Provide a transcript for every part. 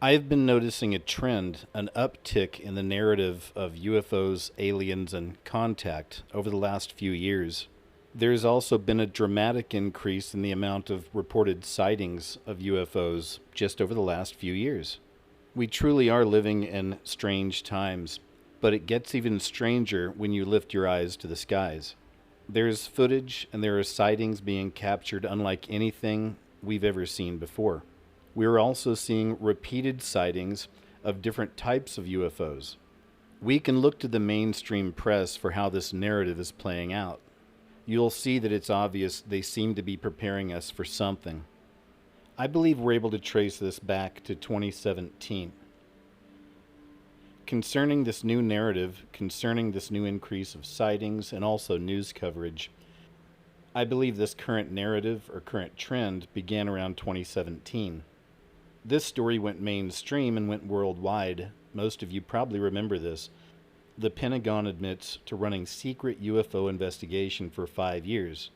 I've been noticing a trend, an uptick in the narrative of UFOs, aliens, and contact over the last few years. There's also been a dramatic increase in the amount of reported sightings of UFOs just over the last few years. We truly are living in strange times, but it gets even stranger when you lift your eyes to the skies. There's footage and there are sightings being captured unlike anything we've ever seen before. We're also seeing repeated sightings of different types of UFOs. We can look to the mainstream press for how this narrative is playing out. You'll see that it's obvious they seem to be preparing us for something. I believe we're able to trace this back to 2017. Concerning this new narrative, concerning this new increase of sightings and also news coverage, I believe this current narrative or current trend began around 2017. This story went mainstream and went worldwide. Most of you probably remember this. The Pentagon admits to running secret UFO investigation for 5 years.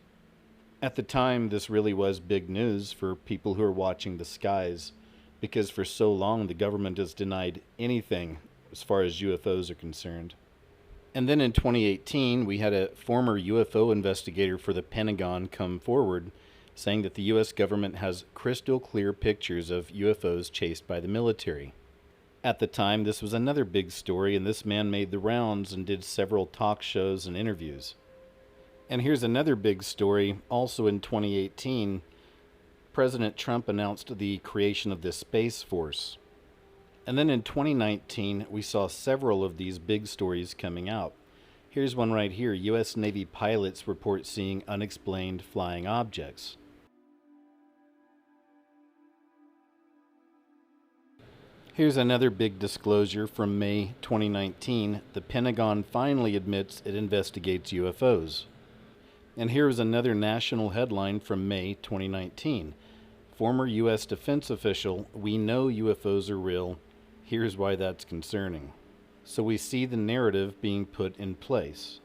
At the time, this really was big news for people who are watching the skies, because for so long the government has denied anything as far as UFOs are concerned. And then in 2018, we had a former UFO investigator for the Pentagon come forward saying that the U.S. government has crystal clear pictures of UFOs chased by the military. At the time, this was another big story, and this man made the rounds and did several talk shows and interviews. And here's another big story. Also in 2018, President Trump announced the creation of the Space Force. And then in 2019, we saw several of these big stories coming out. Here's one right here. U.S. Navy pilots report seeing unexplained flying objects. Here's another big disclosure from May 2019. The Pentagon finally admits it investigates UFOs. And here is another national headline from May 2019. Former U.S. defense official, "We know UFOs are real. Here's why that's concerning." So we see the narrative being put in place.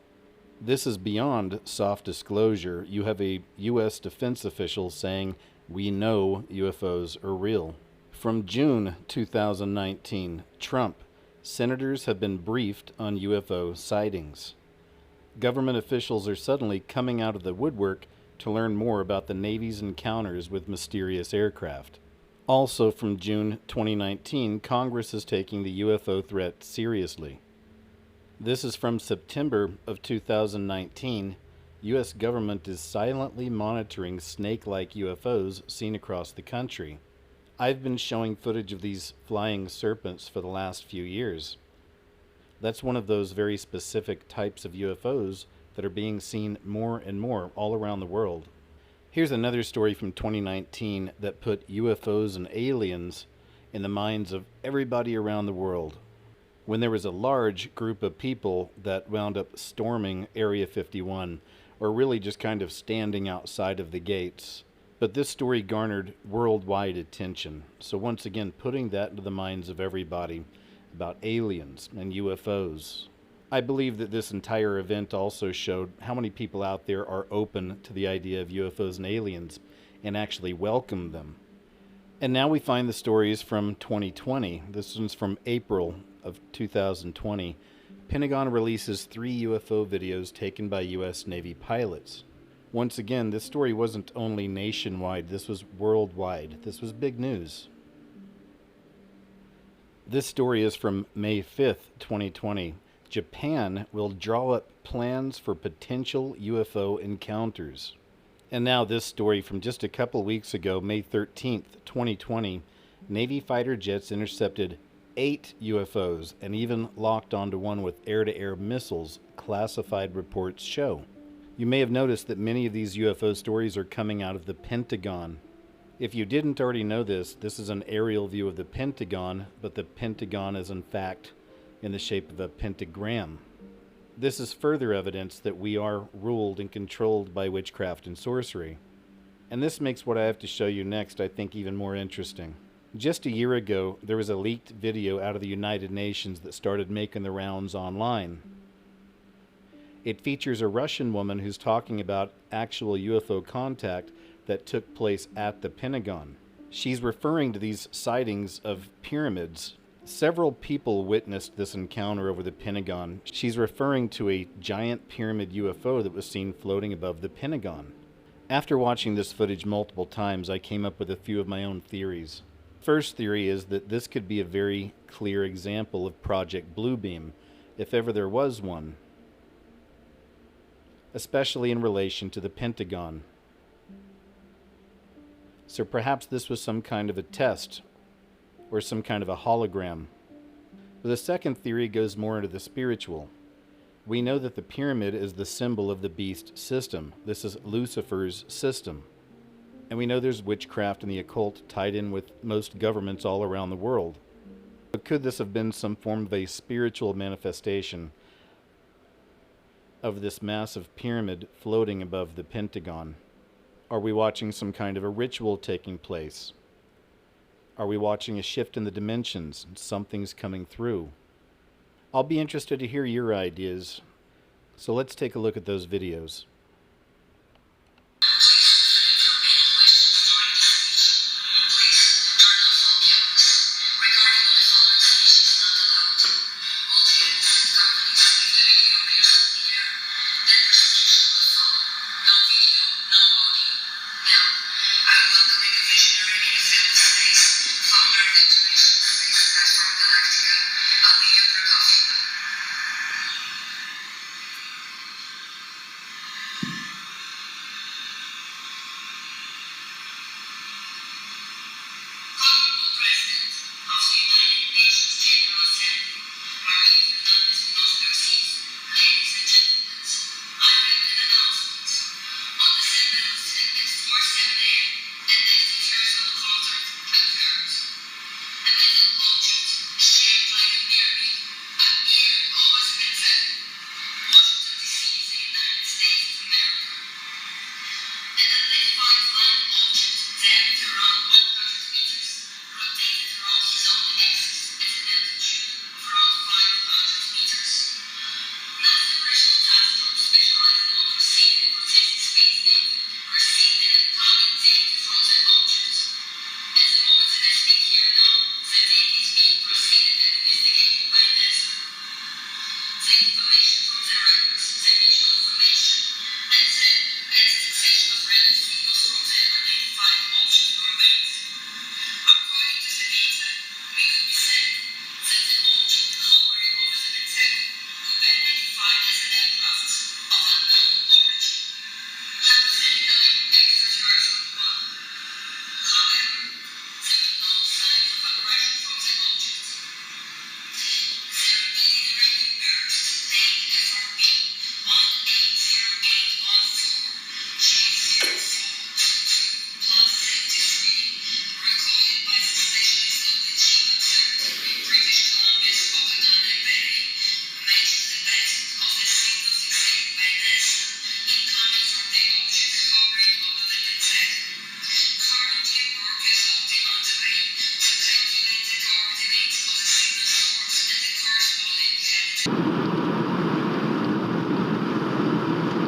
This is beyond soft disclosure. You have a U.S. defense official saying, "We know UFOs are real." From June 2019, Trump, senators have been briefed on UFO sightings. Government officials are suddenly coming out of the woodwork to learn more about the Navy's encounters with mysterious aircraft. Also from June 2019, Congress is taking the UFO threat seriously. This is from September of 2019. U.S. government is silently monitoring snake-like UFOs seen across the country. I've been showing footage of these flying serpents for the last few years. That's one of those very specific types of UFOs that are being seen more and more all around the world. Here's another story from 2019 that put UFOs and aliens in the minds of everybody around the world. When there was a large group of people that wound up storming Area 51, or really just kind of standing outside of the gates. But this story garnered worldwide attention. So once again, putting that into the minds of everybody about aliens and UFOs. I believe that this entire event also showed how many people out there are open to the idea of UFOs and aliens and actually welcome them. And now we find the stories from 2020. This one's from April of 2020. Pentagon releases 3 UFO videos taken by U.S. Navy pilots. Once again, this story wasn't only nationwide, this was worldwide. This was big news. This story is from May 5th, 2020. Japan will draw up plans for potential UFO encounters. And now this story from just a couple weeks ago, May 13th, 2020. Navy fighter jets intercepted 8 UFOs and even locked onto one with air-to-air missiles, classified reports show. You may have noticed that many of these UFO stories are coming out of the Pentagon. If you didn't already know this, this is an aerial view of the Pentagon, but the Pentagon is in fact in the shape of a pentagram. This is further evidence that we are ruled and controlled by witchcraft and sorcery. And this makes what I have to show you next, I think, even more interesting. Just a year ago, there was a leaked video out of the United Nations that started making the rounds online. It features a Russian woman who's talking about actual UFO contact that took place at the Pentagon. She's referring to these sightings of pyramids. Several people witnessed this encounter over the Pentagon. She's referring to a giant pyramid UFO that was seen floating above the Pentagon. After watching this footage multiple times, I came up with a few of my own theories. First theory is that this could be a very clear example of Project Bluebeam, if ever there was one, especially in relation to the Pentagon. So perhaps this was some kind of a test, or some kind of a hologram. But the second theory goes more into the spiritual. We know that the pyramid is the symbol of the beast system. This is Lucifer's system. And we know there's witchcraft and the occult tied in with most governments all around the world. But could this have been some form of a spiritual manifestation of this massive pyramid floating above the Pentagon? Are we watching some kind of a ritual taking place? Are we watching a shift in the dimensions and something's coming through? I'll be interested to hear your ideas, so let's take a look at those videos.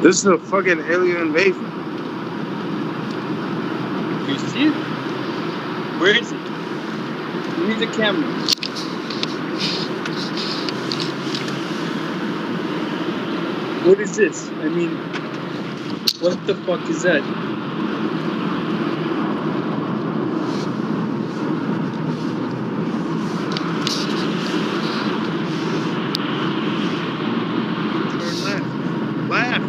This is a fucking alien invasion. You see it? Where is it? Give me the camera. What is this? I mean, what the fuck is that? Turn left. Left.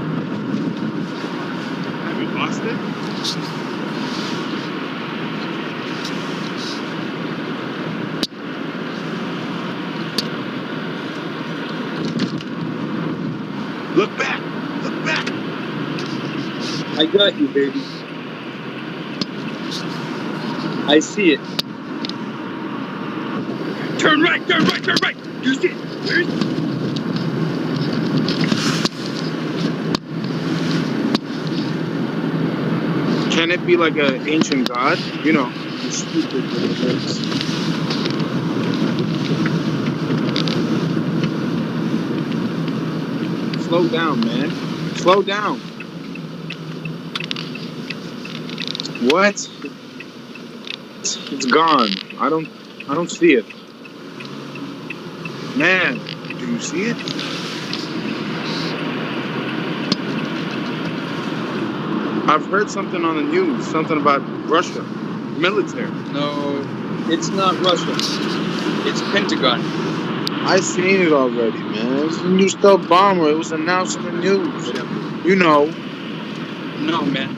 Have you lost it? Look back! Look back! I got you, baby. I see it. Turn right! Turn right! Turn right! You see it? Where is it? Can it be like an ancient god? You know, the stupid little things. Slow down, man. Slow down. What? It's gone. I don't see it. Man, do you see it? I've heard something on the news, something about Russia, military. No, it's not Russia. It's Pentagon. I seen it already, man. It's a new stealth bomber. It was announced in the news. You know. No, man.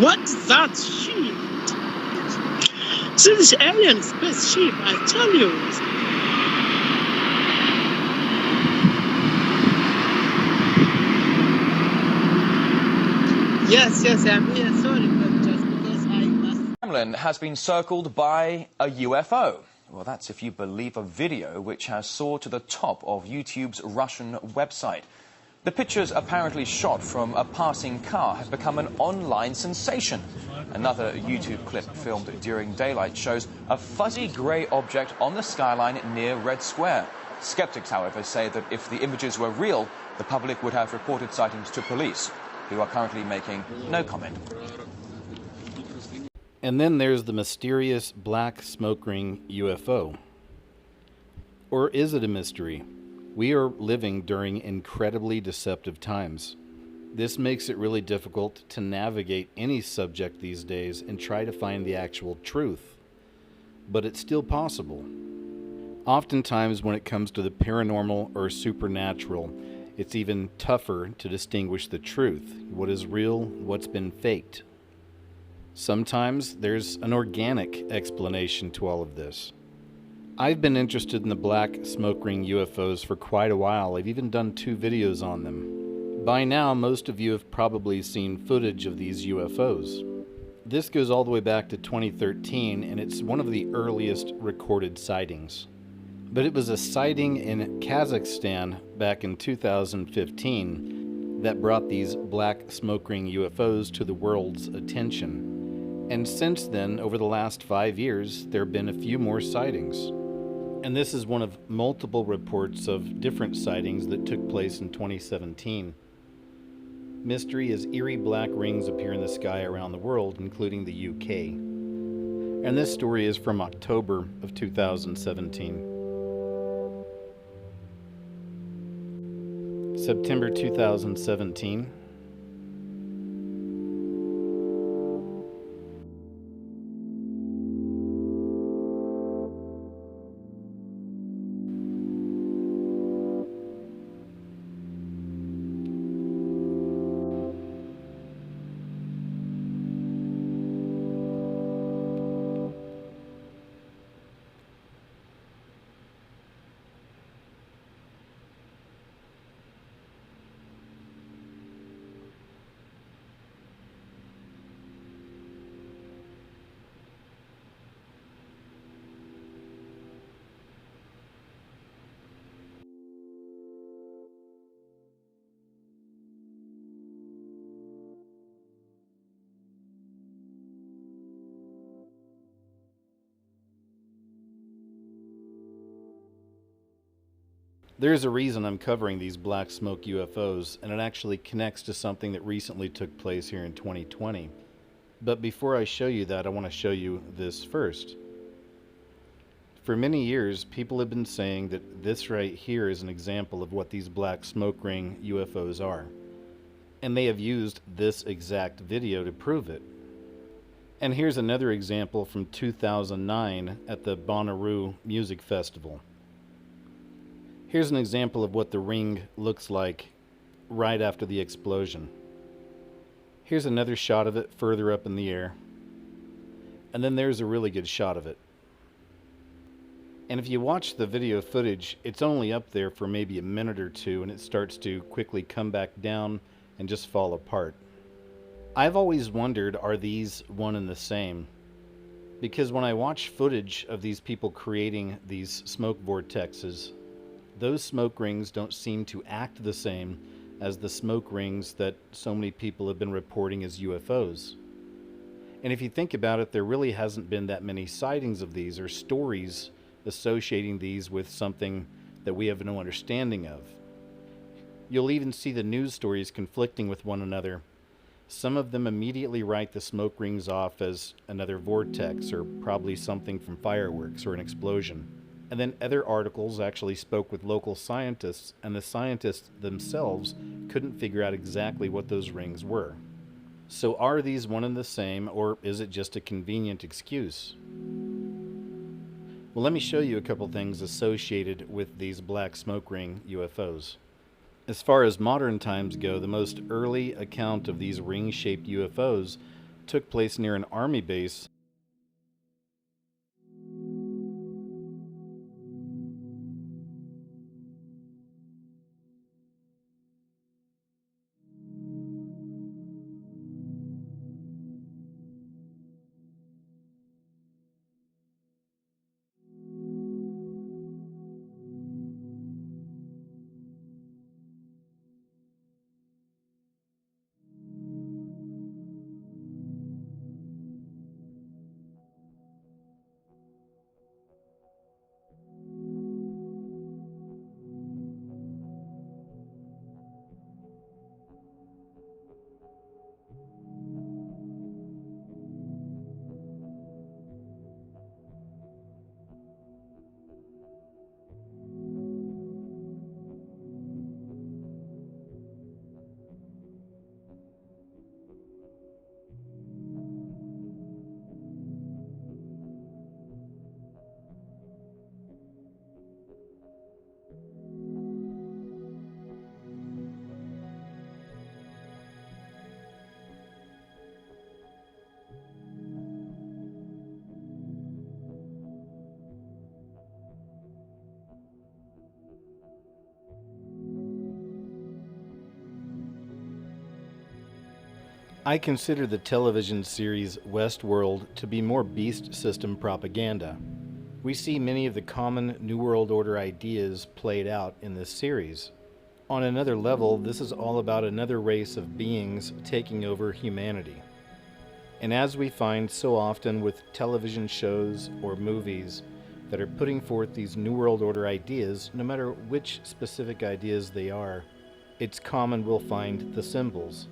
What's that ship? This alien spaceship, I tell you. Yes, I'm here. Sorry, but just because I must. Kremlin has been circled by a UFO. Well, that's if you believe a video which has soared to the top of YouTube's Russian website. The pictures, apparently shot from a passing car, have become an online sensation. Another YouTube clip filmed during daylight shows a fuzzy grey object on the skyline near Red Square. Skeptics, however, say that if the images were real, the public would have reported sightings to police, who are currently making no comment. And then there's the mysterious black smoke ring UFO. Or is it a mystery? We are living during incredibly deceptive times. This makes it really difficult to navigate any subject these days and try to find the actual truth. But it's still possible. Oftentimes when it comes to the paranormal or supernatural, it's even tougher to distinguish the truth, what is real, what's been faked. Sometimes there's an organic explanation to all of this. I've been interested in the black smoke ring UFOs for quite a while. I've even done 2 videos on them. By now, most of you have probably seen footage of these UFOs. This goes all the way back to 2013, and it's one of the earliest recorded sightings. But it was a sighting in Kazakhstan back in 2015 that brought these black smoke ring UFOs to the world's attention. And since then, over the last 5 years, there have been a few more sightings. And this is one of multiple reports of different sightings that took place in 2017. Mystery as eerie black rings appear in the sky around the world, including the UK. And this story is from October of 2017. September 2017. There's a reason I'm covering these black smoke UFOs, and it actually connects to something that recently took place here in 2020. But before I show you that, I want to show you this first. For many years, people have been saying that this right here is an example of what these black smoke ring UFOs are. And they have used this exact video to prove it. And here's another example from 2009 at the Bonnaroo Music Festival. Here's an example of what the ring looks like right after the explosion. Here's another shot of it further up in the air. And then there's a really good shot of it. And if you watch the video footage, it's only up there for maybe a minute or two, and it starts to quickly come back down and just fall apart. I've always wondered, are these one and the same? Because when I watch footage of these people creating these smoke vortexes, those smoke rings don't seem to act the same as the smoke rings that so many people have been reporting as UFOs. And if you think about it, there really hasn't been that many sightings of these or stories associating these with something that we have no understanding of. You'll even see the news stories conflicting with one another. Some of them immediately write the smoke rings off as another vortex or probably something from fireworks or an explosion. And then other articles actually spoke with local scientists, and the scientists themselves couldn't figure out exactly what those rings were. So are these one and the same, or is it just a convenient excuse? Well, let me show you a couple things associated with these black smoke ring UFOs. As far as modern times go, the most early account of these ring-shaped UFOs took place near an army base. I consider the television series Westworld to be more beast system propaganda. We see many of the common New World Order ideas played out in this series. On another level, this is all about another race of beings taking over humanity. And as we find so often with television shows or movies that are putting forth these New World Order ideas, no matter which specific ideas they are, it's common we'll find the symbols.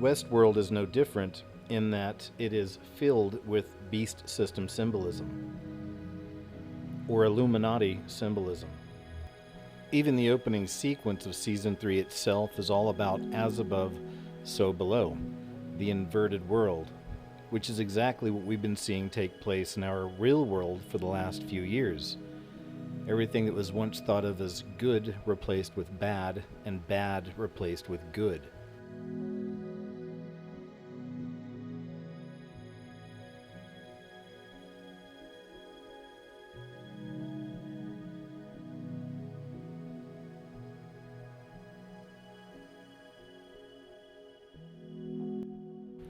Westworld is no different in that it is filled with beast system symbolism, or Illuminati symbolism. Even the opening sequence of Season 3 itself is all about as above, so below, the inverted world, which is exactly what we've been seeing take place in our real world for the last few years. Everything that was once thought of as good replaced with bad, and bad replaced with good.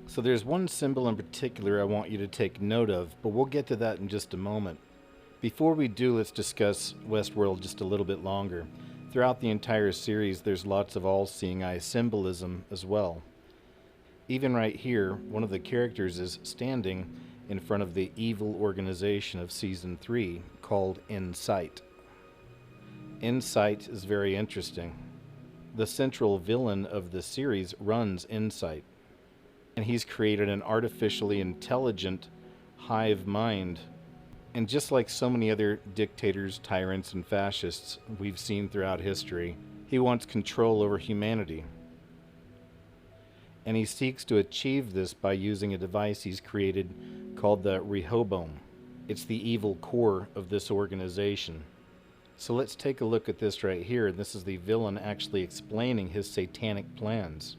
So there's one symbol in particular I want you to take note of, but we'll get to that in just a moment. Before we do, let's discuss Westworld just a little bit longer. Throughout the entire series, there's lots of all-seeing eye symbolism as well. Even right here, one of the characters is standing in front of the evil organization of Season 3 called Insight. Insight is very interesting. The central villain of the series runs Insight, and he's created an artificially intelligent hive mind. And just like so many other dictators, tyrants, and fascists we've seen throughout history, he wants control over humanity. And he seeks to achieve this by using a device he's created called the Rehoboam. It's the evil core of this organization. So let's take a look at this right here. This is the villain actually explaining his satanic plans.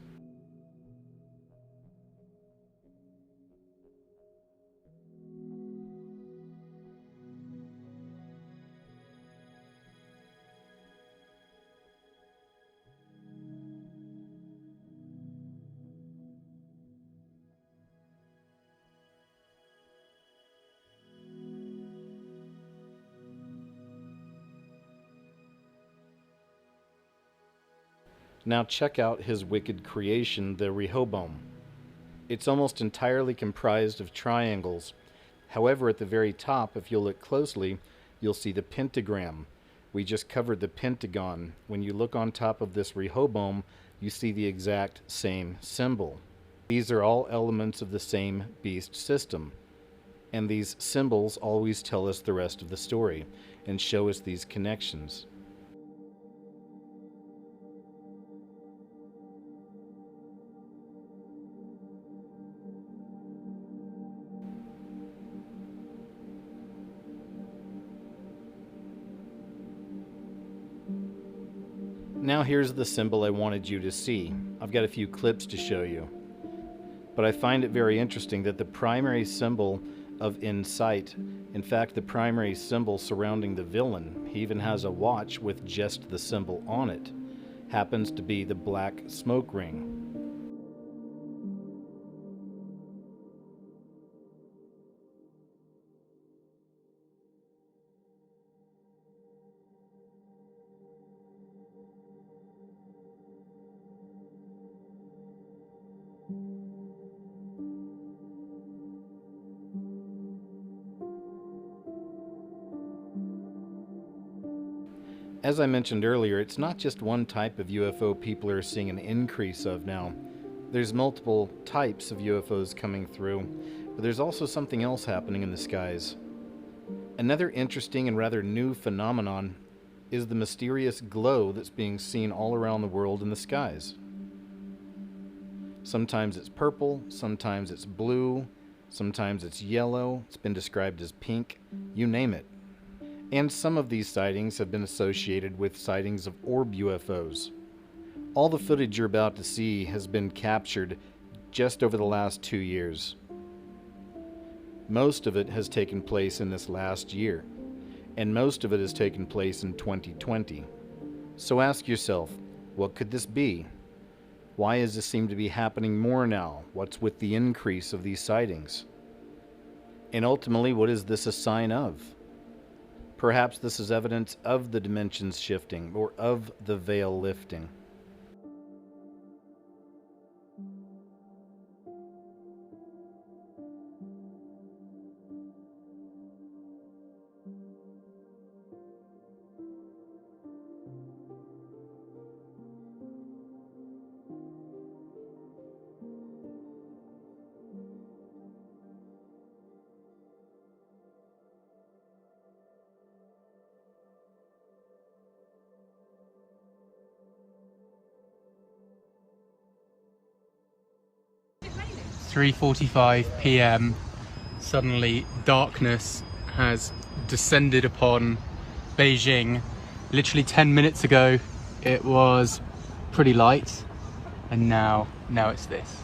Now check out his wicked creation, the Rehoboam. It's almost entirely comprised of triangles. However, at the very top, if you'll look closely, you'll see the pentagram, We just covered the Pentagon. When you look on top of this Rehoboam, you see the exact same symbol. These are all elements of the same beast system. And these symbols always tell us the rest of the story and show us these connections. Now here's the symbol I wanted you to see. I've got a few clips to show you. But I find it very interesting that the primary symbol of Insight, in fact the primary symbol surrounding the villain, he even has a watch with just the symbol on it, happens to be the black smoke ring. As I mentioned earlier, it's not just one type of UFO people are seeing an increase of now. There's multiple types of UFOs coming through, but there's also something else happening in the skies. Another interesting and rather new phenomenon is the mysterious glow that's being seen all around the world in the skies. Sometimes it's purple, sometimes it's blue, sometimes it's yellow, it's been described as pink, you name it. And some of these sightings have been associated with sightings of orb UFOs. All the footage you're about to see has been captured just over the last 2 years. Most of it has taken place in this last year, and most of it has taken place in 2020. So ask yourself, what could this be? Why does this seem to be happening more now? What's with the increase of these sightings? And ultimately, what is this a sign of? Perhaps this is evidence of the dimensions shifting or of the veil lifting. p.m. Suddenly darkness has descended upon Beijing. Literally 10 minutes ago it was pretty light, and now it's this.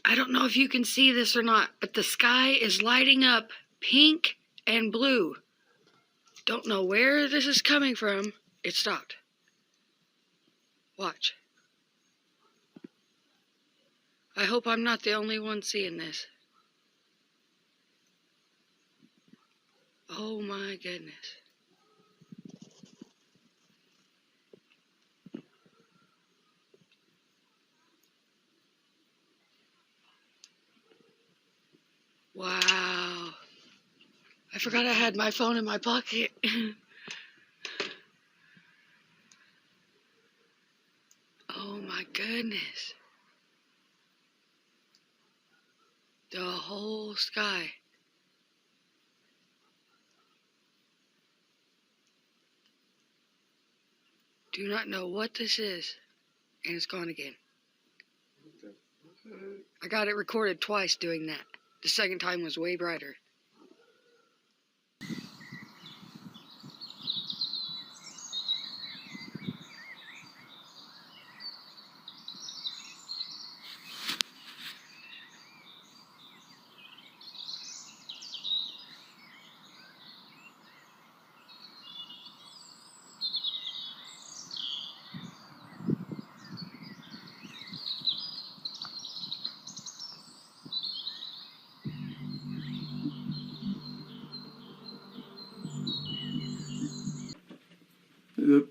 I don't know if you can see this or not, but the sky is lighting up pink and blue. Don't know where this is coming from. It stopped. Watch. I hope I'm not the only one seeing this. Oh my goodness. Wow. I forgot I had my phone in my pocket. Oh my goodness. The whole sky. Do not know what this is. And it's gone again. I got it recorded twice doing that. The second time was way brighter.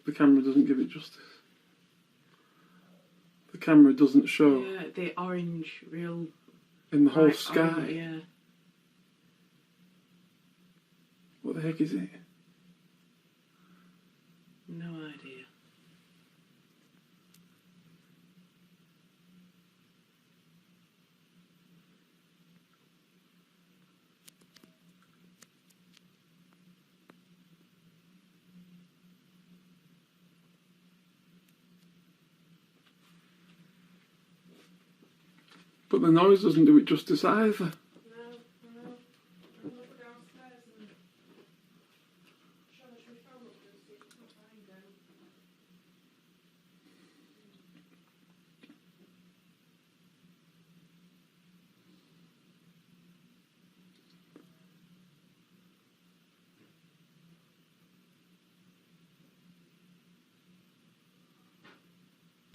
The camera doesn't give it justice. The camera doesn't show Yeah, the orange, real in the whole bright sky. orange, yeah. What the heck is it? No idea. But the noise doesn't do it justice either.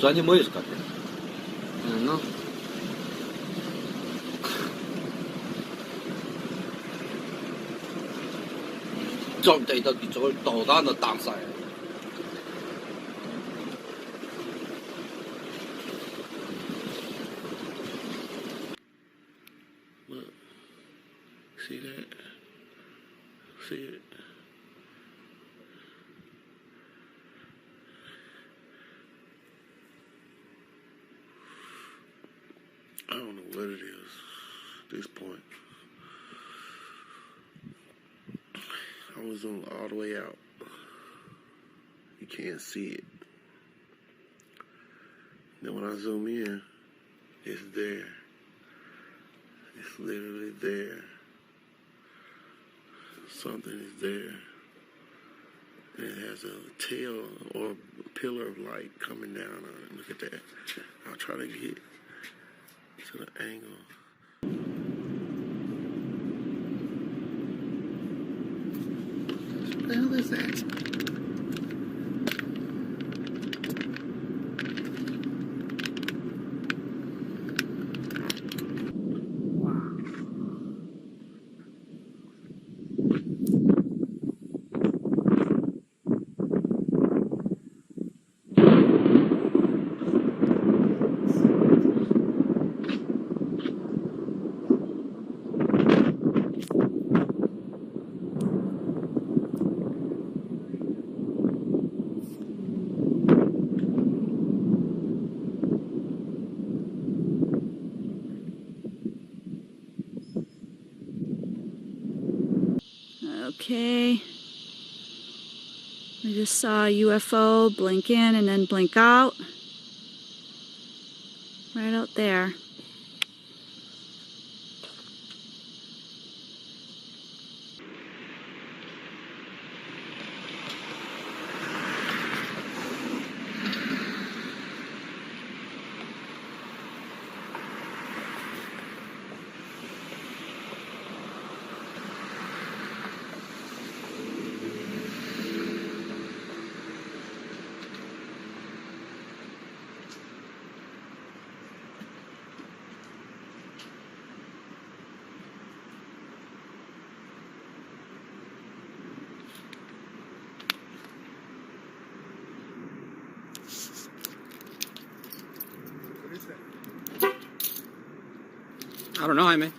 Они 뭐 искать? Ну.准备到啲做導彈就彈晒。Look, see that? See it? I don't know what it is at this point. I was on all the way out. You can't see it. Then when I zoom in, it's there. It's literally there. Something is there. And it has a tail or a pillar of light coming down on it. Look at that. I'll try to get to the angle. What the hell is that? Okay. We just saw a UFO blink in and then blink out. Right out there. I don't know, Jaime.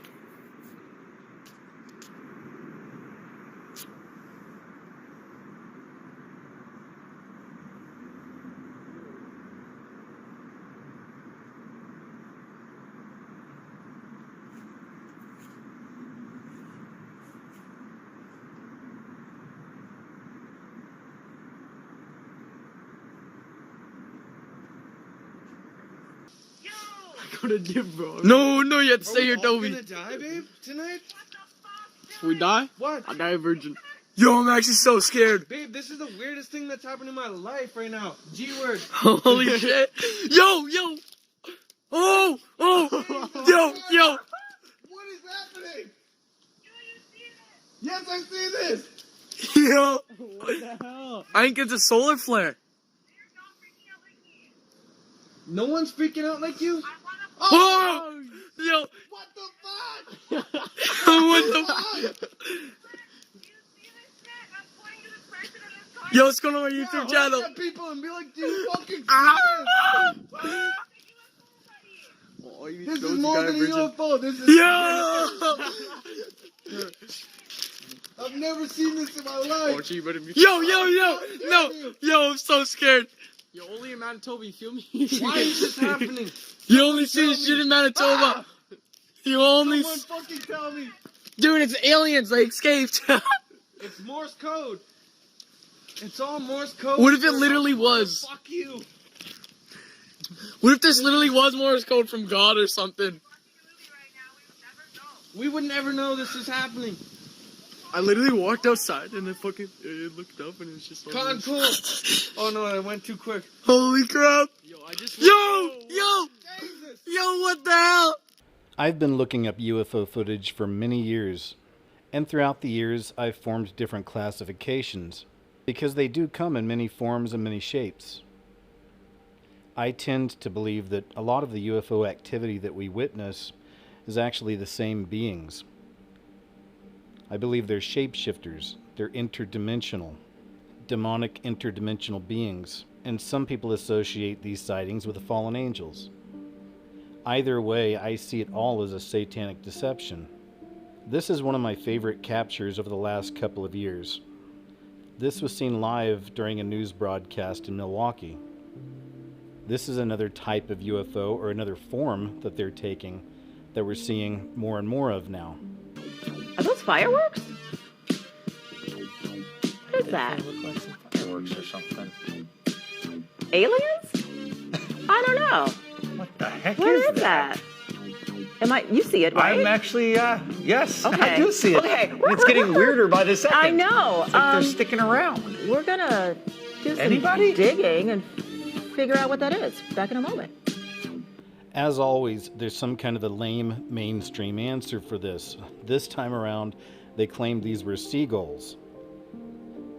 Go to dip, bro. No, you have to stay here, Toby. Are we all gonna die, babe, tonight? If we die, What? I'll die a virgin. Yo, I'm actually so scared. Babe, this is the weirdest thing that's happened in my life right now. G-word. Holy shit. Yo. Oh. Yo. What is happening? Yes, I see this. Yo. What the hell? I think it's a solar flare. No one's freaking out like you? Oh! Yo. What the fuck? What the fuck? Yo, what's going on my YouTube channel? At people and be like, do you fucking see this? This is more than a UFO. This is I've never seen this in my life. Yo, I'm so scared. Yo, only in Manitoba, you feel me? Why is this happening? You only see this shit in Manitoba. You only. Someone fucking tell me. Dude, it's aliens. They escaped. It's Morse code. It's all Morse code. What if it literally was? Fuck you. What if this literally was Morse code from God or something? We would never know this is happening. I literally walked outside and it looked up and it was just like Con cool. Oh no, I went too quick. Holy crap. Yo, what the hell? I've been looking up UFO footage for many years, and throughout the years I've formed different classifications, because they do come in many forms and many shapes. I tend to believe that a lot of the UFO activity that we witness is actually the same beings. I believe they're shapeshifters, they're interdimensional, demonic interdimensional beings, and some people associate these sightings with the fallen angels. Either way, I see it all as a satanic deception. This is one of my favorite captures over the last couple of years. This was seen live during a news broadcast in Milwaukee. This is another type of UFO, or another form that they're taking, that we're seeing more and more of now. Are those fireworks? What is that? Look like some fireworks or something. Aliens? I don't know. What the heck What is is that? You see it, right? I'm actually, yes, Okay. I do see it. Okay. And it's getting weirder by the second. I know. It's like they're sticking around. We're gonna do some Anybody? digging and figure out what that is. Back in a moment. As always, there's some kind of a lame mainstream answer for this. This time around, they claimed these were seagulls.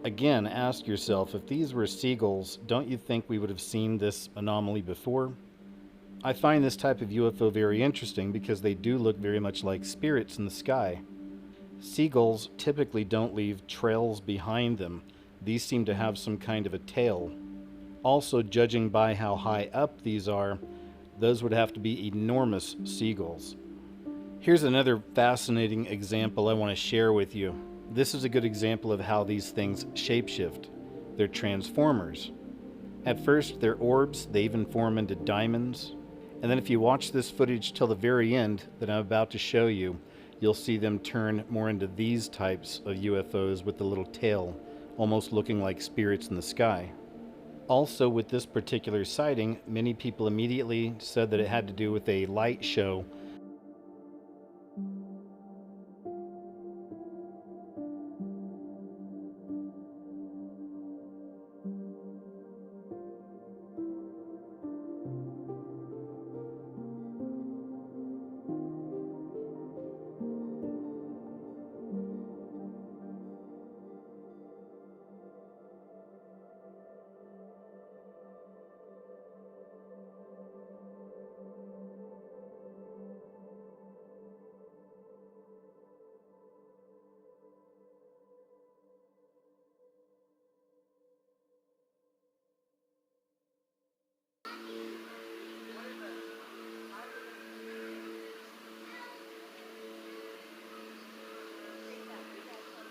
Again, ask yourself, if these were seagulls, don't you think we would have seen this anomaly before? I find this type of UFO very interesting because they do look very much like spirits in the sky. Seagulls typically don't leave trails behind them. These seem to have some kind of a tail. Also, judging by how high up these are, those would have to be enormous seagulls. Here's another fascinating example I want to share with you. This is a good example of how these things shapeshift. They're transformers. At first, they're orbs, they even form into diamonds. And then if you watch this footage till the very end that I'm about to show you, you'll see them turn more into these types of UFOs with the little tail, almost looking like spirits in the sky. Also, with this particular sighting, many people immediately said that it had to do with a light show.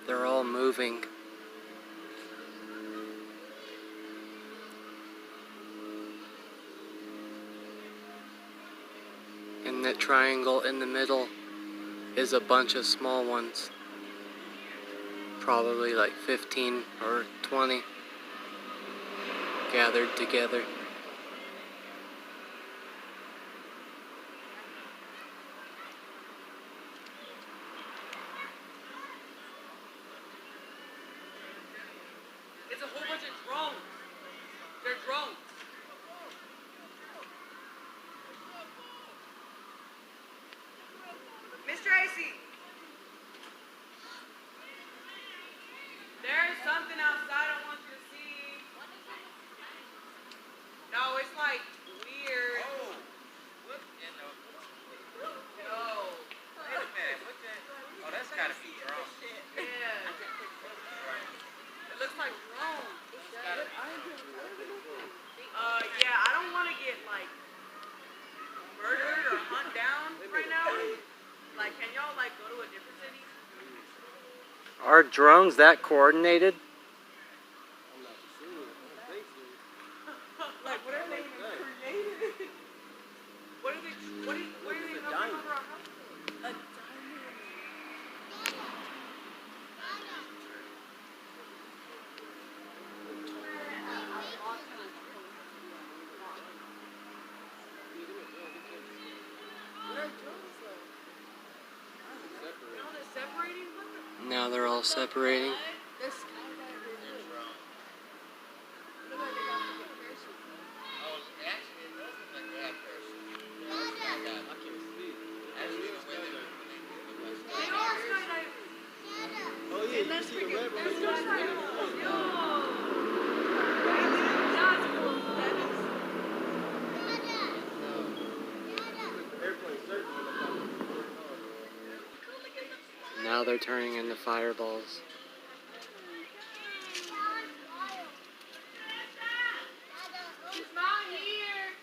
They're all moving. And that triangle in the middle is a bunch of small ones. Probably like 15 or 20 gathered together. It's a whole bunch of drones. They're drones. Miss Tracy, there's something outside I want you to see. No, it's like weird. Oh, what in the? No. Wait a minute. What's that? Oh, that's gotta be drones. Yeah. It looks like drones. Yeah, I don't want to get like murdered or hunt down right now. Like, can y'all like go to a different city? Are drones that coordinated? Like, what are they even created? What are they helping over our house? A diamond. Now they're all separating. Oh yeah, you see the red one. Now they're turning into fireballs. He's not here.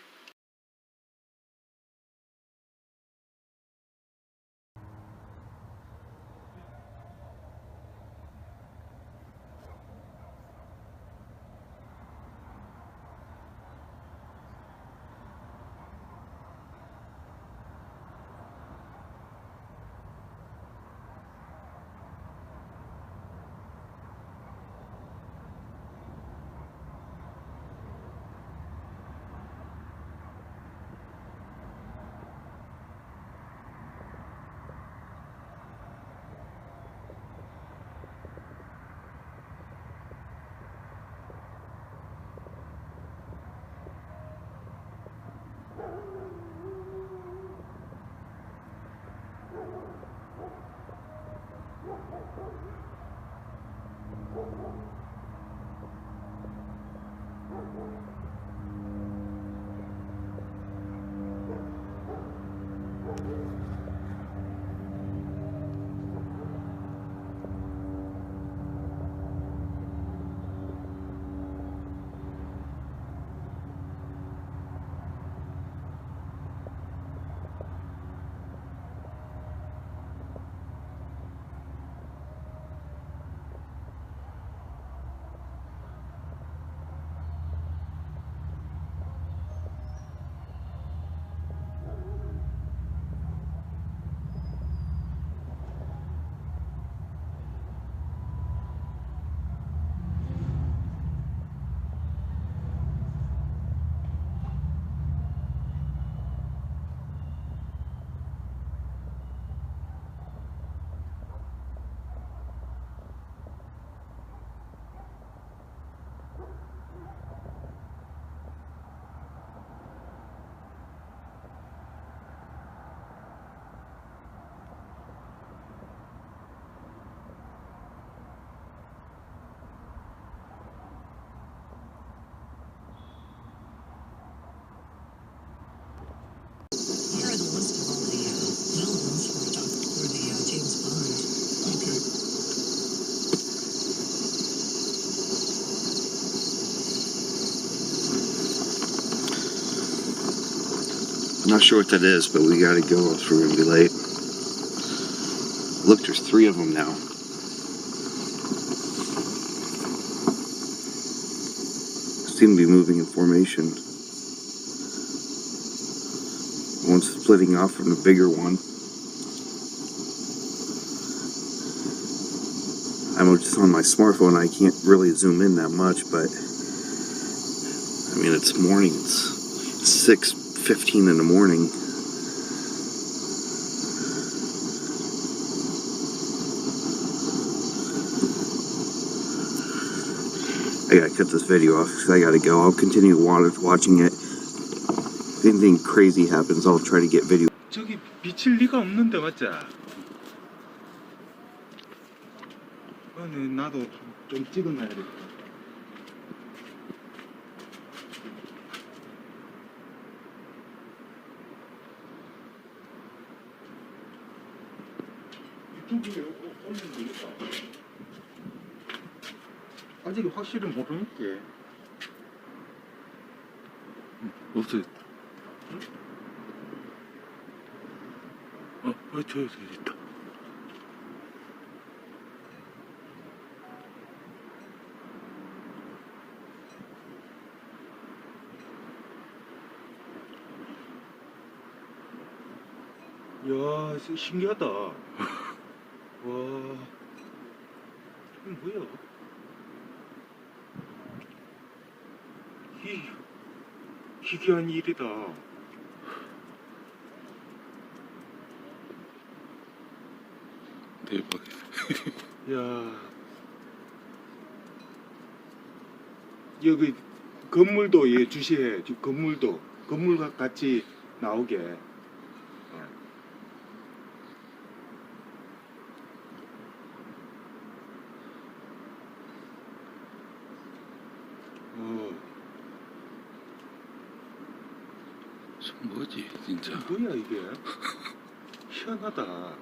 I'm not sure what that is, but we gotta go else we're gonna be late. Look, there's 3 of them now. seem to be moving in formation. One's splitting off from the bigger one. I'm just on my smartphone. I can't really zoom in that much, but I mean, it's morning. It's 6:15 in the morning. I gotta cut this video off because I gotta go. I'll continue watching it. If anything crazy happens, I'll try to get video. 저기 미칠 리가 없는데 맞지? 아니 나도 좀 찍어놔야겠다. 유튜브에 올리면 되겠다. 아직 확실히 모르니까. 어떻게? 저기 있다. 야, 신기하다. 와, 이게 뭐야? 희귀한 일이다. 대박. 야, 여기 건물도 얘 주시해. 건물과 같이 나오게. 뭐지 진짜? 뭐야 이게? 희한하다.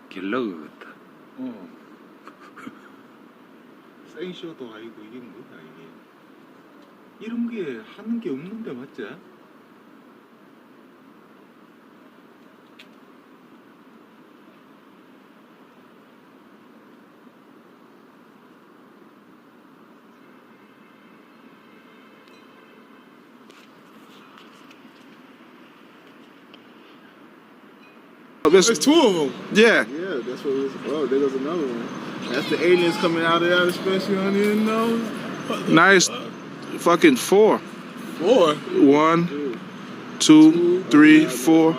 길러갔다. 생쇼도 아니고 이게 뭐야 이게? 이런 게 하는 게 없는데 맞지? There's two of them. Yeah. Yeah, that's what it was. Oh, there goes another one. That's the aliens coming out of outer space. You don't even know. Nice. Fucking 4. 4. 1, 2, 3, 4.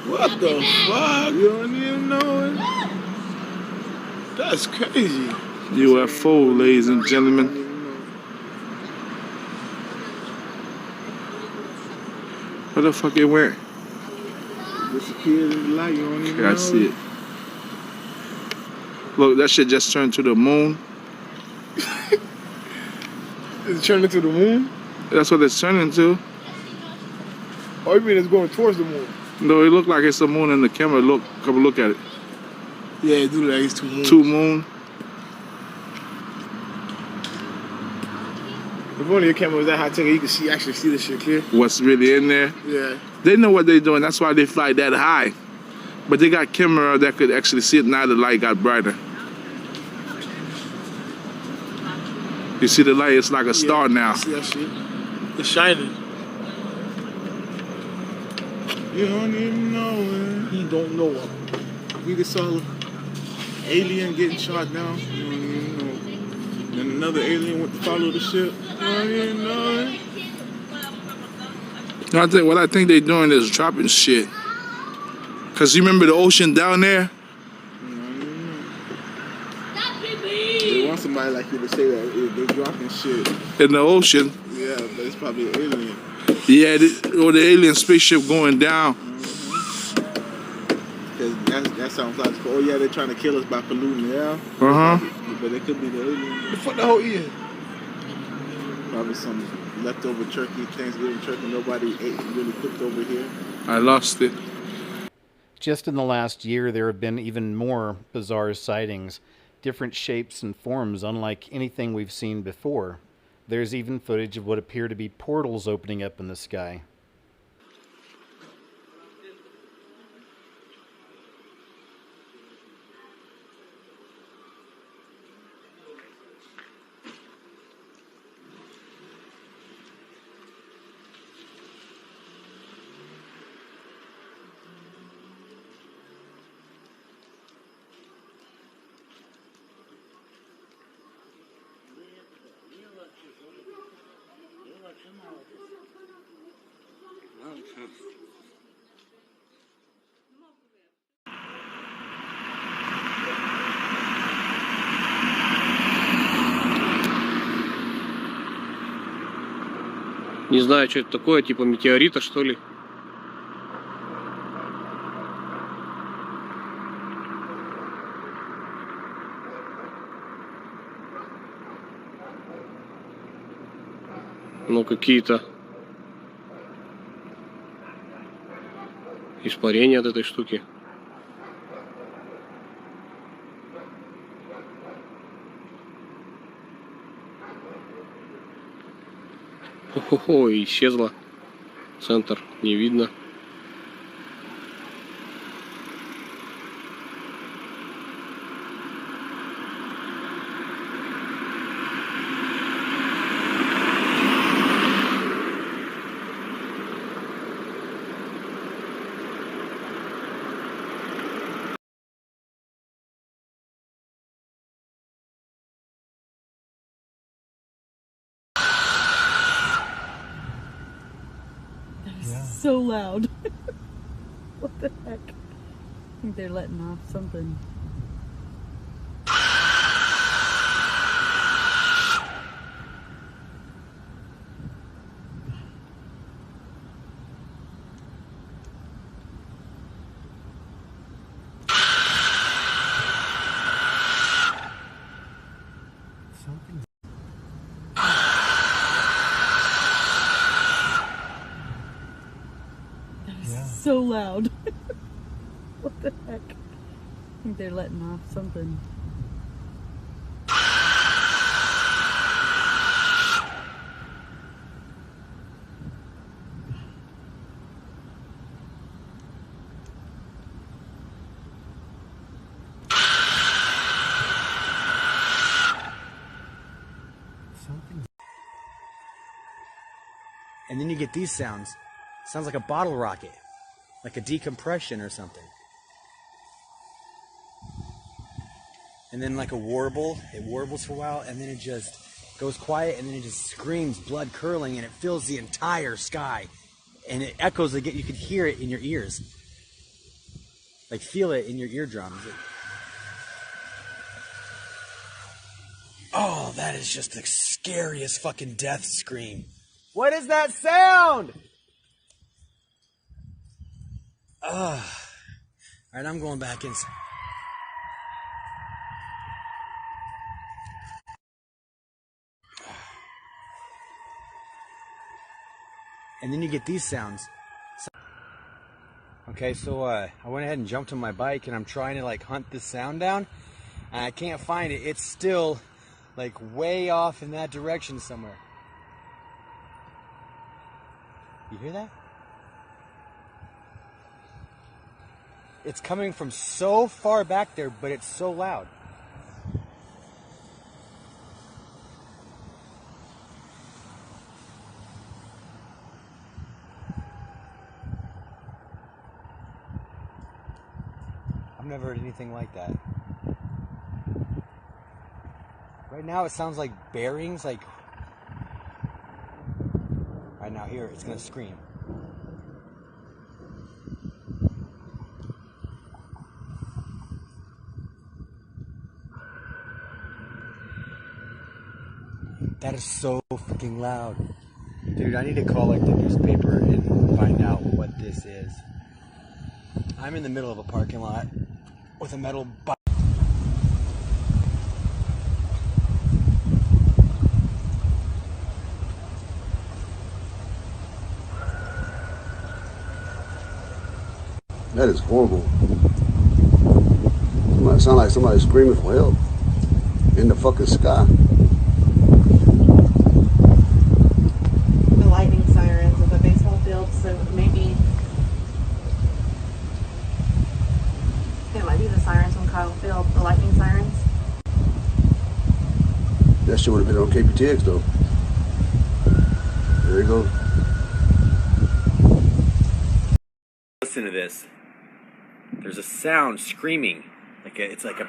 What the fuck? You don't even know it. That's crazy. UFO, ladies and gentlemen. Where the fuck it went? Disappeared in the light. You don't even know. I see it. Look, that shit just turned to the moon. It's turning to the moon? That's what it's turning to. Oh, you mean it's going towards the moon? No, it looked like it's a moon in the camera. Look, come look at it. Yeah, it do look like it's 2 moons. 2 moon. If only your camera was that high tech, you could actually see the shit clear. What's really in there? Yeah. They know what they're doing. That's why they fly that high. But they got camera that could actually see it. Now the light got brighter. You see the light? It's like a star now. I see that shit. It's shining. You don't even know it. He don't know it. We just saw an alien getting shot down. You don't even know. Then another alien went to follow the ship. You don't even know it. What I think they're doing is dropping shit. Cause you remember the ocean down there? They want somebody like you to say that they're dropping shit in the ocean. Yeah, but it's probably an alien. Yeah, or the alien spaceship going down. Cause that sounds like, oh yeah, they're trying to kill us by polluting the air. But it could be the alien. The fuck the whole ear? Probably some leftover turkey, Thanksgiving turkey nobody ate, really cooked over here. I lost it. Just in the last year, there have been even more bizarre sightings, different shapes and forms unlike anything we've seen before. There's even footage of what appear to be portals opening up in the sky. Не знаю, что это такое, типа метеорита, что ли. Ну, какие-то испарения от этой штуки. Хо-хо-хо, исчезла. Центр не видно. So loud. What the heck? I think they're letting off something. So loud. What the heck? I think they're letting off something. And then you get these sounds. Sounds like a bottle rocket. Like a decompression or something. And then like a warble. It warbles for a while and then it just goes quiet and then it just screams, blood curdling, and it fills the entire sky. And it echoes again. You can hear it in your ears. Like feel it in your eardrums. Oh, that is just the scariest fucking death scream. What is that sound? All right, I'm going back inside. And then you get these sounds. Okay, so I went ahead and jumped on my bike and I'm trying to like hunt this sound down and I can't find it. It's still like way off in that direction somewhere. You hear that? It's coming from so far back there, but it's so loud. I've never heard anything like that. Right now it sounds like bearings, like... Right now here, it's gonna scream. That is so freaking loud. Dude, I need to call like the newspaper and find out what this is. I'm in the middle of a parking lot with a metal bike. That is horrible. It sounds like somebody screaming for help in the fucking sky. The lightning sirens of a baseball field, so maybe it might be the sirens from Kyle Field, the lightning sirens. That shit would have been on KPTX though. There you go. Listen to this. There's a sound screaming. It's like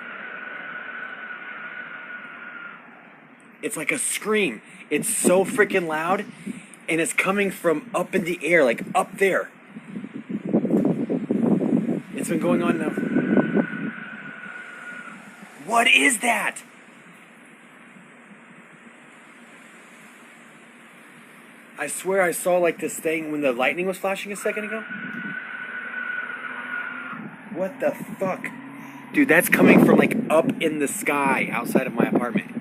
a scream. It's so freaking loud, and it's coming from up in the air, like up there. It's been going on now. What is that? I swear I saw like this thing when the lightning was flashing a second ago. What the fuck? Dude, that's coming from like up in the sky outside of my apartment.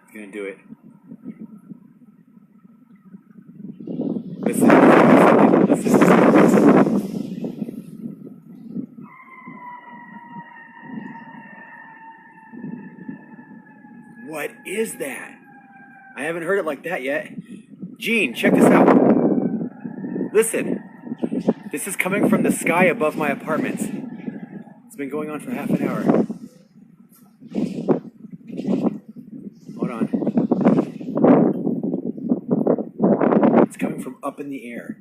I'm gonna do it. Listen. What is that? I haven't heard it like that yet. Gene, check this out. Listen. This is coming from the sky above my apartments. It's been going on for half an hour. Hold on. It's coming from up in the air.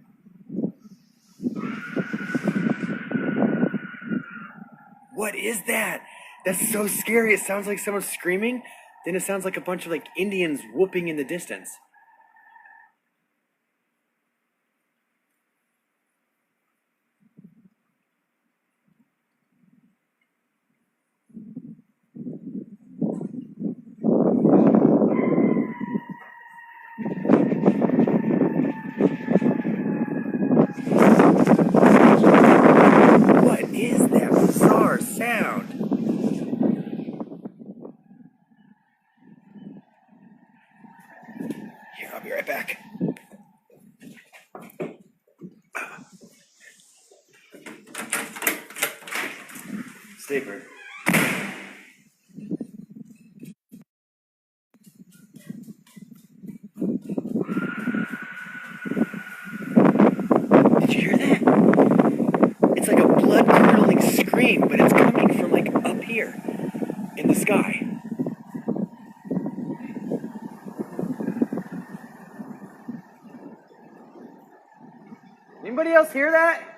What is that? That's so scary. It sounds like someone screaming. Then it sounds like a bunch of like Indians whooping in the distance. What is that bizarre sound? Here, I'll be right back. Stay, Bird. Did you hear that? It's like a blood-curdling scream, but it's coming from like up here in the sky. Anybody else hear that?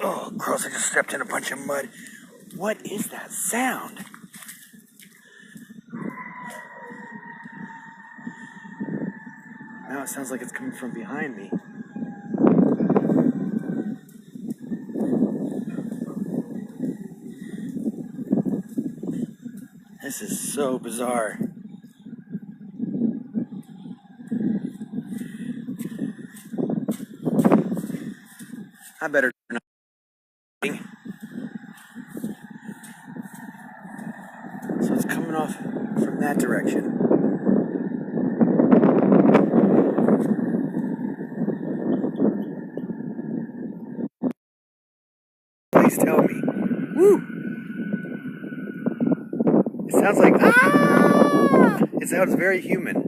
Oh, gross, I just stepped in a bunch of mud. What is that sound? Now it sounds like it's coming from behind me. This is so bizarre. I better not. So it's coming off from that direction. Please tell me. Woo! It sounds like ah! It sounds very human.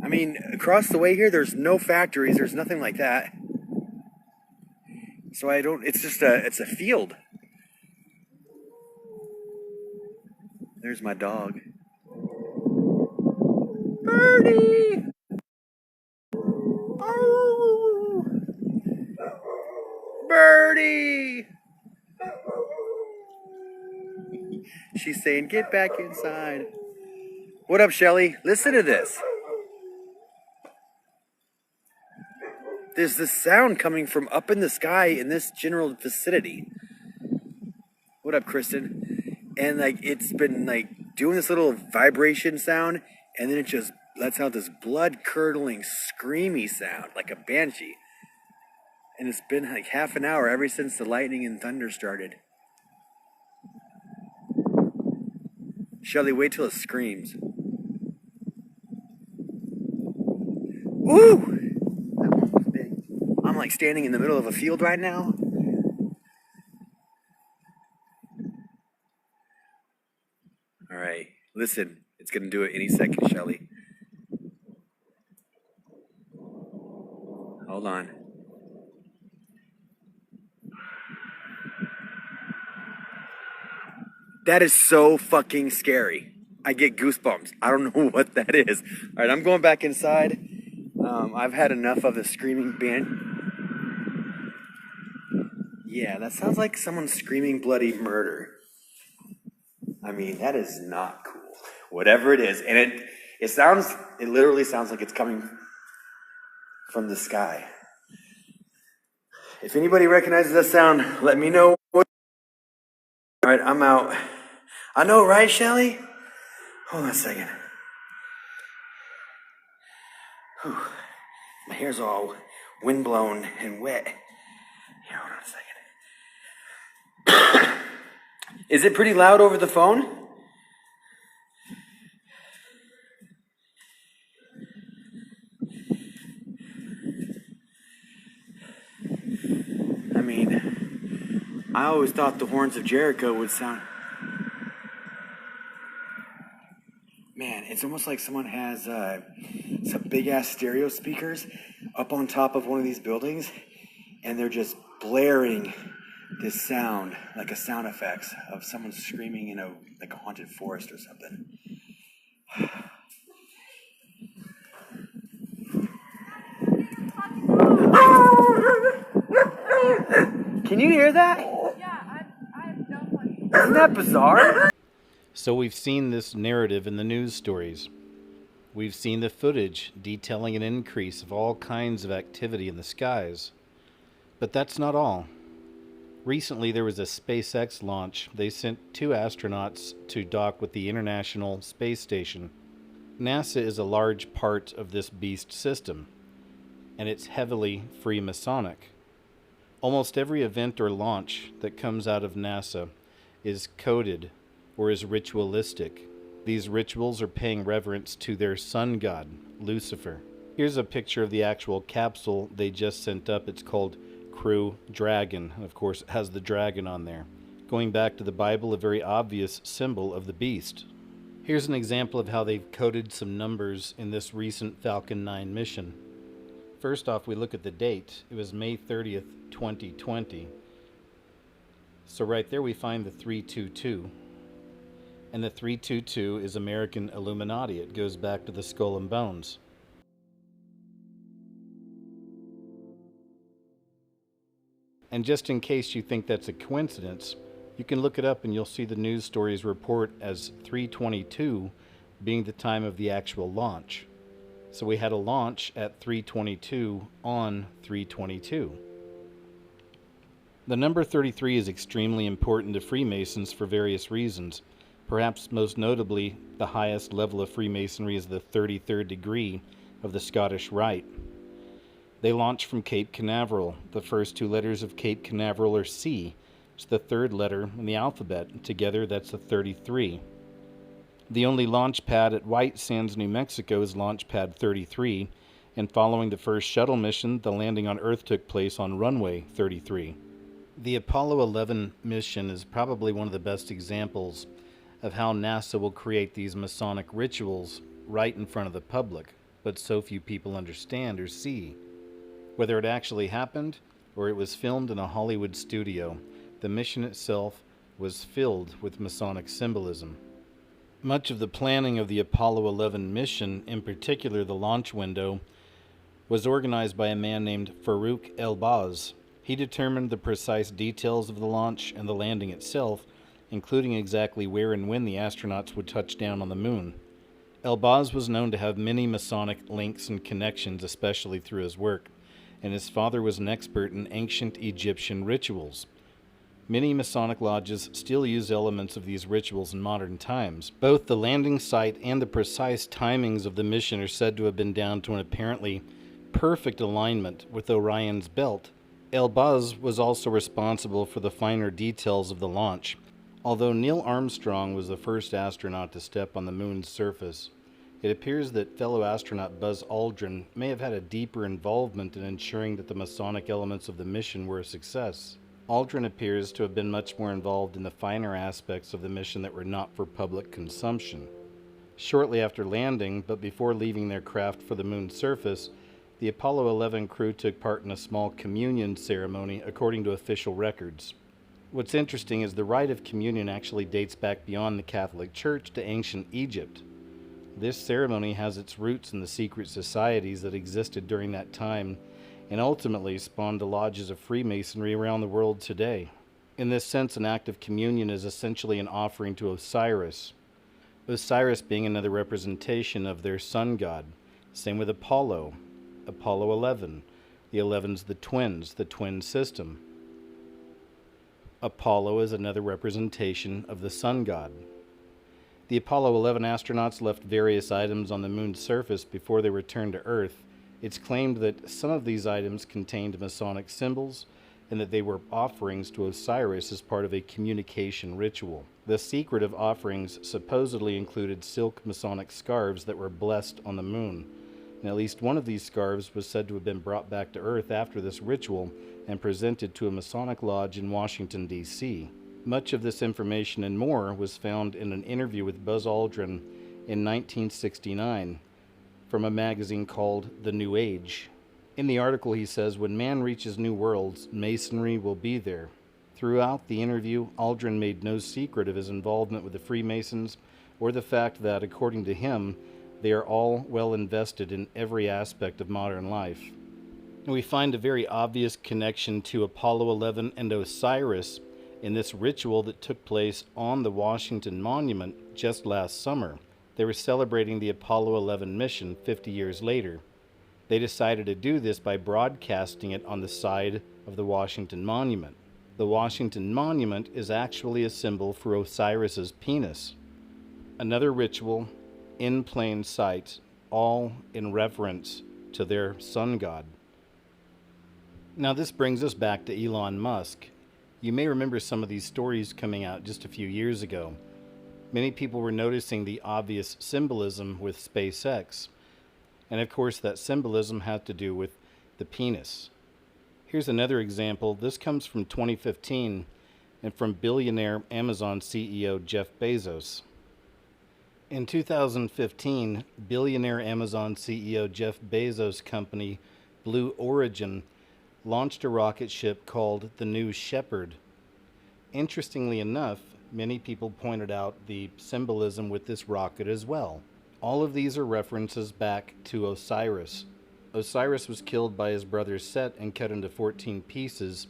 I mean, across the way here, there's no factories. There's nothing like that. So I don't. It's just it's a field. There's my dog. Birdie! Oh! Birdie! She's saying, get back inside. What up, Shelly? Listen to this. there's this sound coming from up in the sky in this general vicinity. What up, Kristen? And like it's been like doing this little vibration sound, and then it just lets out this blood-curdling, screamy sound like a banshee. And it's been like half an hour ever since the lightning and thunder started. Shelly, wait till it screams. Woo! That one was big. I'm like standing in the middle of a field right now. All right, listen, it's gonna do it any second, Shelly. Hold on. That is so fucking scary. I get goosebumps. I don't know what that is. All right, I'm going back inside. I've had enough of the screaming band. Yeah, that sounds like someone screaming bloody murder. I mean, that is not cool. Whatever it is. And it literally sounds like it's coming from the sky. If anybody recognizes that sound, let me know. All right, I'm out. I know, right, Shelly? Hold on a second. Whew. My hair's all windblown and wet. Here, hold on a second. Is it pretty loud over the phone? I mean, I always thought the horns of Jericho would sound... Man, it's almost like someone has some big-ass stereo speakers up on top of one of these buildings, and they're just blaring this sound, like a sound effects of someone screaming in a haunted forest or something. Can you hear that? Yeah, I've done one. Isn't that bizarre? So we've seen this narrative in the news stories. We've seen the footage detailing an increase of all kinds of activity in the skies. But that's not all. Recently there was a SpaceX launch. They sent 2 astronauts to dock with the International Space Station. NASA is a large part of this beast system, and it's heavily Freemasonic. Almost every event or launch that comes out of NASA is coded or is ritualistic. These rituals are paying reverence to their sun god, Lucifer. Here's a picture of the actual capsule they just sent up. It's called Crew Dragon. Of course, it has the dragon on there. Going back to the Bible, a very obvious symbol of the beast. Here's an example of how they've coded some numbers in this recent Falcon 9 mission. First off, we look at the date. It was May 30th, 2020. So right there we find the 322. And the 322 is American Illuminati. It goes back to the Skull and Bones. And just in case you think that's a coincidence, you can look it up and you'll see the news stories report as 322 being the time of the actual launch. So we had a launch at 322 on 322. The number 33 is extremely important to Freemasons for various reasons. Perhaps most notably, the highest level of Freemasonry is the 33rd degree of the Scottish Rite. They launch from Cape Canaveral. The first 2 letters of Cape Canaveral are C. It's the 3rd letter in the alphabet. Together, that's a 33. The only launch pad at White Sands, New Mexico is Launch Pad 33, and following the first shuttle mission, the landing on Earth took place on runway 33. The Apollo 11 mission is probably one of the best examples of how NASA will create these Masonic rituals right in front of the public, but so few people understand or see. Whether it actually happened or it was filmed in a Hollywood studio, the mission itself was filled with Masonic symbolism. Much of the planning of the Apollo 11 mission, in particular the launch window, was organized by a man named Farouk Elbaz. He determined the precise details of the launch and the landing itself, including exactly where and when the astronauts would touch down on the moon. Elbaz was known to have many Masonic links and connections, especially through his work, and his father was an expert in ancient Egyptian rituals. Many Masonic lodges still use elements of these rituals in modern times. Both the landing site and the precise timings of the mission are said to have been down to an apparently perfect alignment with Orion's belt. Elbaz was also responsible for the finer details of the launch. Although Neil Armstrong was the first astronaut to step on the moon's surface, it appears that fellow astronaut Buzz Aldrin may have had a deeper involvement in ensuring that the Masonic elements of the mission were a success. Aldrin appears to have been much more involved in the finer aspects of the mission that were not for public consumption. Shortly after landing, but before leaving their craft for the moon's surface, the Apollo 11 crew took part in a small communion ceremony according to official records. What's interesting is the rite of communion actually dates back beyond the Catholic Church to ancient Egypt. This ceremony has its roots in the secret societies that existed during that time and ultimately spawned the lodges of Freemasonry around the world today. In this sense, an act of communion is essentially an offering to Osiris, Osiris being another representation of their sun god. Same with Apollo 11. The 11's the twin system. Apollo is another representation of the sun god. The Apollo 11 astronauts left various items on the moon's surface before they returned to Earth. It's claimed that some of these items contained Masonic symbols and that they were offerings to Osiris as part of a communication ritual. The secretive offerings supposedly included silk Masonic scarves that were blessed on the moon. And at least one of these scarves was said to have been brought back to Earth after this ritual and presented to a Masonic lodge in Washington, D.C. Much of this information and more was found in an interview with Buzz Aldrin in 1969 from a magazine called The New Age. In the article he says, "When man reaches new worlds, Masonry will be there." Throughout the interview, Aldrin made no secret of his involvement with the Freemasons or the fact that, according to him, they are all well invested in every aspect of modern life. And we find a very obvious connection to Apollo 11 and Osiris in this ritual that took place on the Washington Monument just last summer. They were celebrating the Apollo 11 mission 50 years later. They decided to do this by broadcasting it on the side of the Washington Monument. The Washington Monument is actually a symbol for Osiris's penis. Another ritual in plain sight, all in reference to their sun god. Now this brings us back to Elon Musk. You may remember some of these stories coming out just a few years ago. Many people were noticing the obvious symbolism with SpaceX. And of course that symbolism had to do with the penis. Here's another example. This comes from 2015 and from billionaire Amazon CEO Jeff Bezos. In 2015, billionaire Amazon CEO Jeff Bezos' company, Blue Origin, launched a rocket ship called the New Shepard. Interestingly enough, many people pointed out the symbolism with this rocket as well. All of these are references back to Osiris. Osiris was killed by his brother Set and cut into 14 pieces,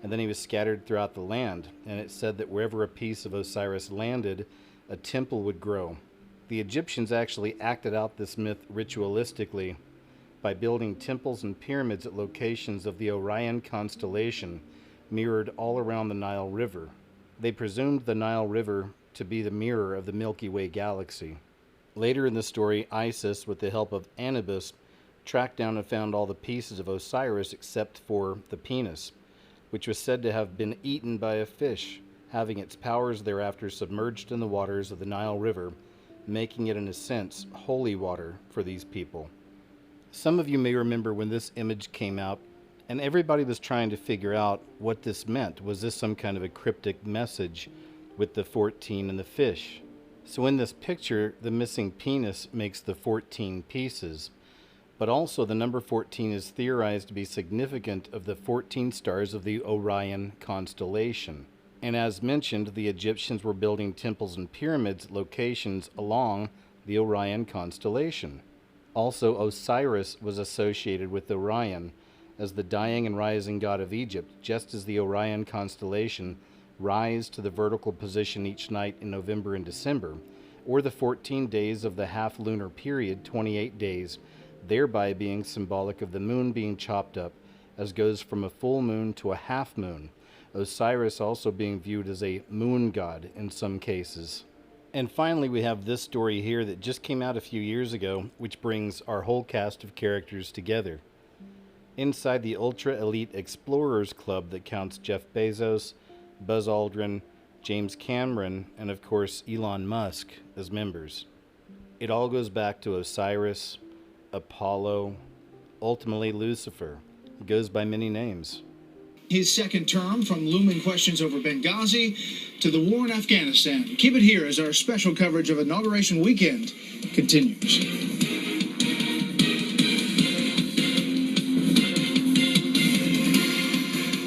and then he was scattered throughout the land, and it said that wherever a piece of Osiris landed, a temple would grow. The Egyptians actually acted out this myth ritualistically by building temples and pyramids at locations of the Orion constellation mirrored all around the Nile River. They presumed the Nile River to be the mirror of the Milky Way galaxy. Later in the story, Isis, with the help of Anubis, tracked down and found all the pieces of Osiris except for the penis, which was said to have been eaten by a fish, having its powers thereafter submerged in the waters of the Nile River, making it in a sense holy water for these people. Some of you may remember when this image came out and everybody was trying to figure out what this meant. Was this some kind of a cryptic message with the 14 and the fish? So in this picture, the missing penis makes the 14 pieces, but also the number 14 is theorized to be significant of the 14 stars of the Orion constellation. And as mentioned, the Egyptians were building temples and pyramids at locations along the Orion constellation. Also, Osiris was associated with Orion as the dying and rising god of Egypt, just as the Orion constellation rise to the vertical position each night in November and December, or the 14 days of the half-lunar period, 28 days, thereby being symbolic of the moon being chopped up as goes from a full moon to a half moon, Osiris also being viewed as a moon god in some cases. And finally, we have this story here that just came out a few years ago, which brings our whole cast of characters together. Inside the Ultra Elite Explorers Club that counts Jeff Bezos, Buzz Aldrin, James Cameron, and of course Elon Musk as members. It all goes back to Osiris, Apollo, ultimately Lucifer. He goes by many names. His second term, from looming questions over Benghazi to the war in Afghanistan. Keep it here as our special coverage of Inauguration Weekend continues.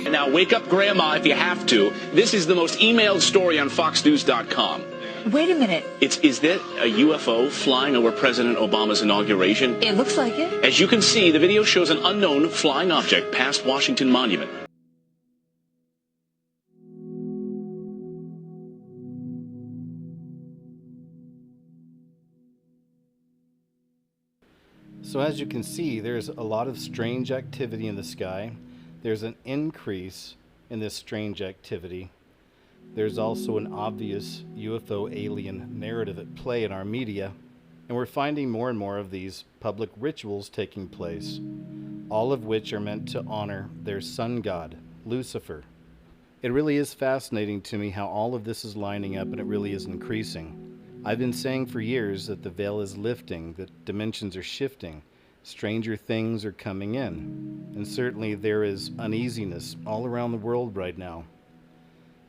Now, wake up Grandma if you have to. This is the most emailed story on FoxNews.com. Wait a minute. Is that a UFO flying over President Obama's inauguration? It looks like it. As you can see, the video shows an unknown flying object past Washington Monument. So as you can see, there's a lot of strange activity in the sky. There's an increase in this strange activity. There's also an obvious UFO alien narrative at play in our media, and we're finding more and more of these public rituals taking place, all of which are meant to honor their sun god, Lucifer. It really is fascinating to me how all of this is lining up, and it really is increasing. I've been saying for years that the veil is lifting, that dimensions are shifting, stranger things are coming in, and certainly there is uneasiness all around the world right now.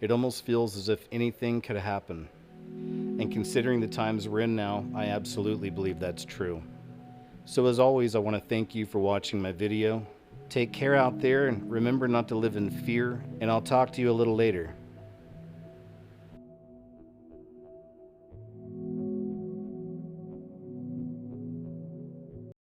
It almost feels as if anything could happen. And considering the times we're in now, I absolutely believe that's true. So as always, I want to thank you for watching my video. Take care out there and remember not to live in fear, and I'll talk to you a little later.